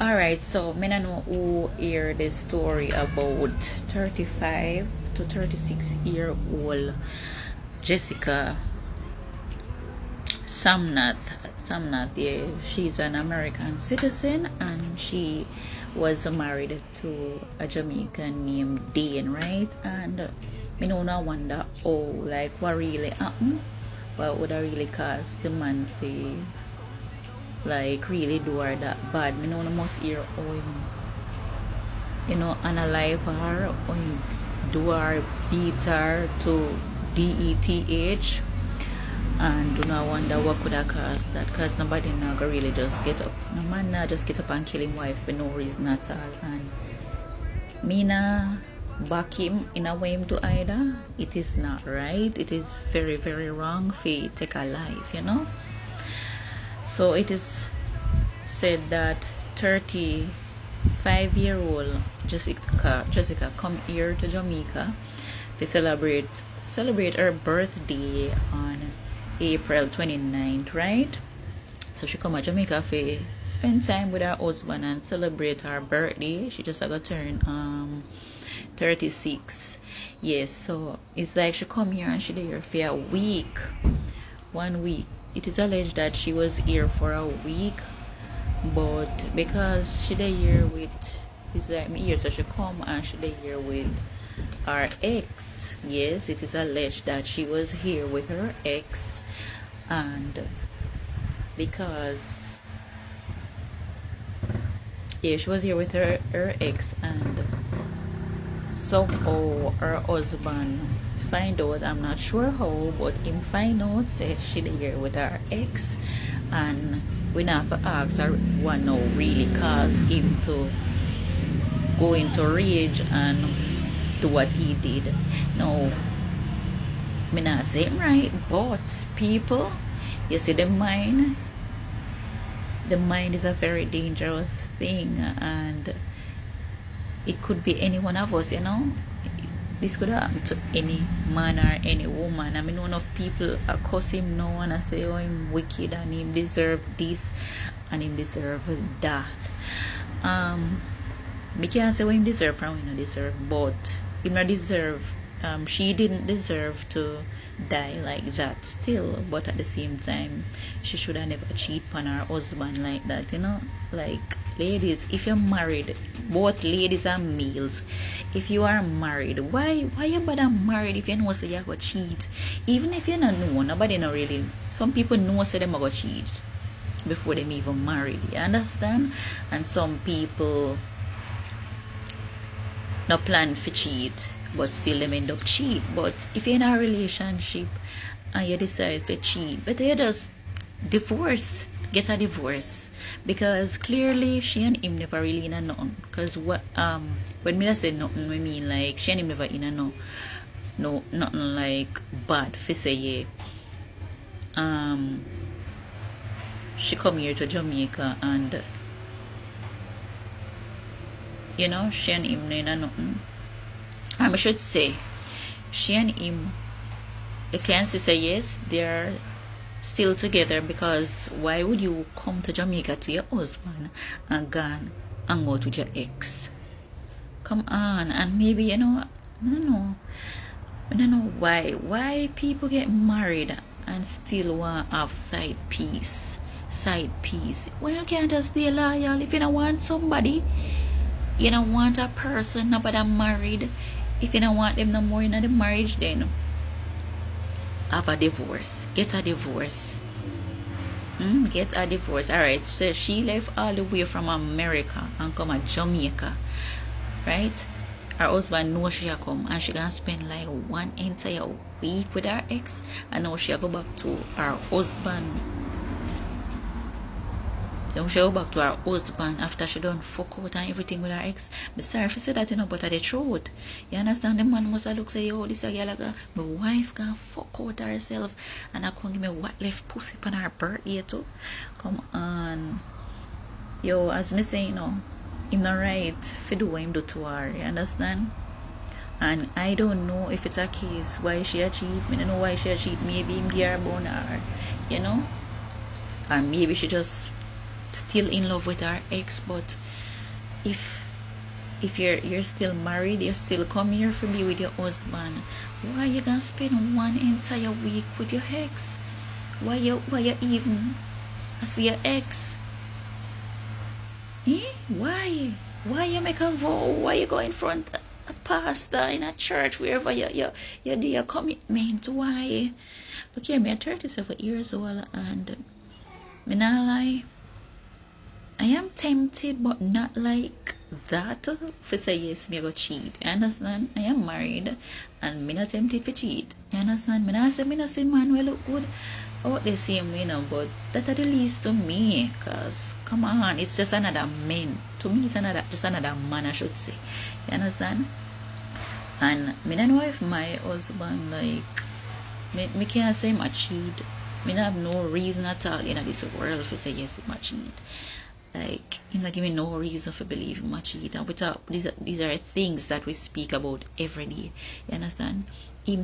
Alright, so me no know who hear the story about 35 to 36-year-old Jessica Samnath, yeah, she's an American citizen and she was married to a Jamaican named Dane, right? And me no wonder, like what really happened? What would I really cause the man for like really do her that bad? Me no must hear how him, analyze her, how him do her, beat her to DETH. And do not wonder what could have caused that, because nobody now go really just get up. No man now just get up and kill him wife for no reason at all. And me now back him in a way him to either. It is not right. It is very, very wrong for take a life. So it is said that 35-year-old Jessica come here to Jamaica to celebrate her birthday on April 29th, right? So she come to Jamaica to spend time with her husband and celebrate her birthday. She just got turn 36. Yes, so it's like she come here and she there for a week. 1 week. It is alleged that she was here for a week, but because she there here with, it's like me here, so she come and she there here with her ex. Yes, it is alleged that she was here with her ex, and because she was here with her ex, and somehow her husband find out, I'm not sure how, but him find out say she there with her ex, and we not have to ask her what now really caused him to go into rage and do what he did. No, me not say him right, but people, you see, the mind is a very dangerous thing, and it could be any one of us. This could happen to any man or any woman. I mean, one of people accuse him now and I say, oh, him wicked and him deserve this and him deserve that. Me can't say what him deserve from him not deserve, but him not deserve. She didn't deserve to die like that still, but at the same time, she should have never cheat on her husband like that. Like, ladies, if you're married, both ladies and males, if you are married, why you bother married if you know say you go cheat? Even if you don't know, nobody know really. Some people know say them go cheat before them even married. You understand? And some people no plan for cheat, but still them end up cheat. But if you're in a relationship and you decide to cheat, better you just get a divorce, because clearly she and him never really in a nothing. Because when me say nothing, I mean like she and him never in a no nothing like bad for say she come here to Jamaica and she and him no in a nothing. I should say she and him, you can say yes, they're still together, because why would you come to Jamaica to your husband and gone and go with your ex? Come on. And maybe I don't know why people get married and still want to have side piece. Why you can't just stay loyal? If you don't want somebody, you don't want a person, nobody married, if you don't want them no more in the marriage, then have a divorce. Get a divorce. Get a divorce. Alright, so she left all the way from America and come to Jamaica, right? Her husband knows she come and she gonna spend like 1 entire week with her ex, and now she go back to her husband. Then she go back to her husband after she done fuck out and everything with her ex. But sorry if you say that, but at the truth. You understand? The man must have look say, oh, this a girl like my wife can fuck out herself and I can't give me what left pussy on her birthday too. Come on. Yo, as me say, him not right for do what him do to her. You understand? And I don't know if it's a case why she a cheat. I don't know why she a cheat. Maybe him give her bone her, or maybe she just still in love with our ex. But if you're still married, you still come here for be with your husband, why you gonna spend one entire week with your ex? Why you even see your ex? Why you make a vow? Why you go in front of a pastor in a church, wherever you do your commitment? Why? Look here, me I'm 37 years old, and me not lie, I am tempted, but not like that for say yes, me go cheat. You understand? I am married and me not tempted for cheat. You understand? Me not say man will look good out the same way now, but that are the least to me. Cause come on, it's just another man. To me, it's just another man, I should say. You understand? And me don't know if my husband like me can't say my cheat. Me not have no reason at all in this world for say yes, my cheat. Like, you know, give me no reason for believing my cheat. And these are things that we speak about every day. You understand? Me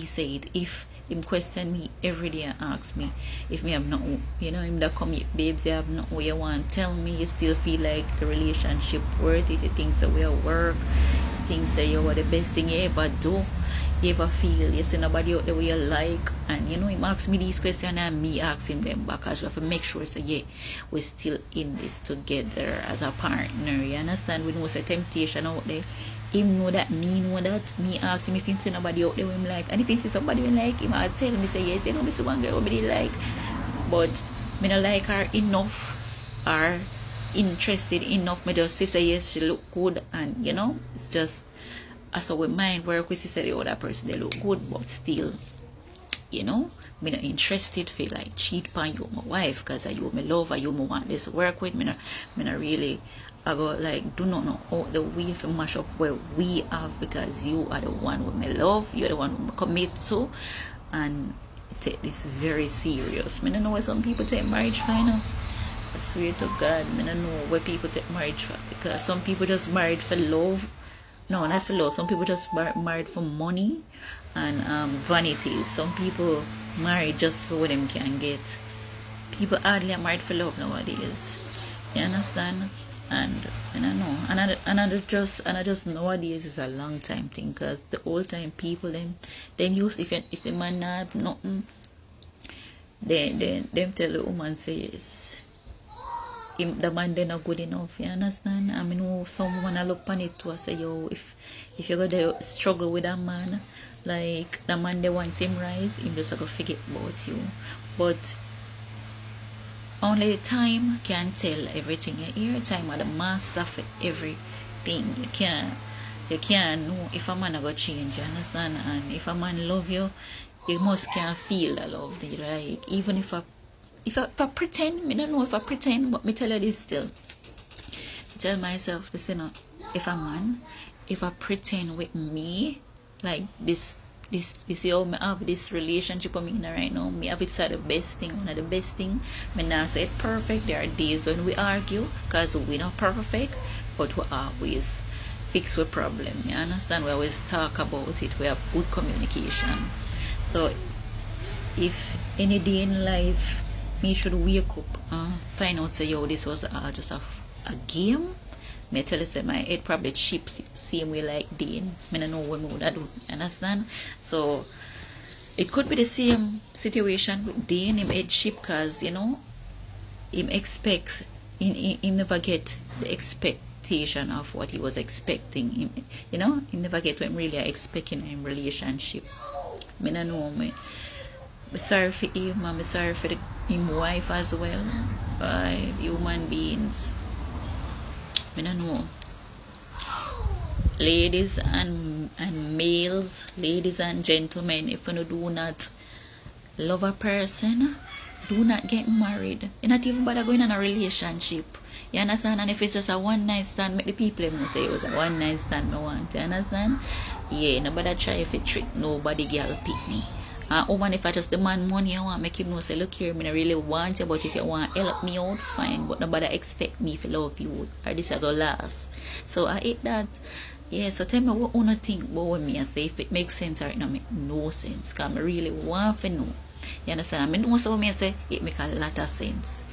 say it. If him question me every day and ask me if me have not, you know, him that come here, babes, you have not what you want, tell me you still feel like the relationship worth it, the things that we work, things that you are the best thing you ever do. You ever feel you see nobody out there way you like, and you know him ask me these questions and me ask him them back, as we have to make sure so yeah, we're still in this together as a partner. You understand? We know it's a temptation out there. Him know that, me know that. Me ask him if he see nobody out there him like, and if he see somebody like him, I'll tell him, say yes, you know, this one girl really like, but me not like her enough or interested enough. Me just say yes, she look good, and you know, it's just as our mind work, we see the other person they look good, but still, you know, me not interested feel like cheat on you my wife, because you me love, you me want this work with me not really I go like do not know out the way for mash up where we have, because you are the one who me love, you're the one who me commit to, and take this very serious. Me don't know why some people take marriage for, you know. I swear to God, me don't know why people take marriage for, because some people just married for love. No, not for love. Some people just married for money and vanity. Some people married just for what them can get. People hardly are married for love nowadays. You understand? And I don't know. And I just nowadays is a long time thing, because the old time people them use if a man not have nothing, them tell the woman say yes. The man they not good enough, you understand? I mean, some woman I look on it too, I say, yo, if you go there struggle with a man, like the man they want him rise, him just go forget about you. But only time can tell everything. You hear time are the master for everything. You can't know if a man go change, you understand? And if a man love you, you must can feel the love, right? Even if I pretend, I don't know if I pretend, but me tell you this still. I tell myself, listen, if I pretend with me, like this how me have this relationship with me right now, me have it the best thing, one of the best thing. Me not say it perfect. There are days when we argue, because we're not perfect, but we always fix the problem. You understand? We always talk about it. We have good communication. So if any day in life me should wake up find out say yo this was just a game, me tell you say my head probably chips same way like Dane. Me don't know what me would do. Understand? So it could be the same situation with Dane. Him head chip, because you know him expects he never get the expectation of what he was expecting. Him, you know, he never get what him really expecting in relationship. Me don't know me. I'm sorry for him, and I'm sorry for him wife as well. Human beings. I don't know. Ladies and males, ladies and gentlemen, if you do not love a person, do not get married. You're not even bother going on a relationship. You understand? And if it's just a one night stand, make the people know say it was a one night stand I want. You understand? Yeah, nobody try if it trick nobody girl pick me. Woman, if I just demand money, I want make him know say, look here, I really want you, but if you want to help me out, fine, but nobody expect me to love you, or this I go last. So I hate that. Yeah, so tell me what you think about me and say if it makes sense or it don't make no sense, because I really want to know. You understand? I mean, most of me say it make a lot of sense.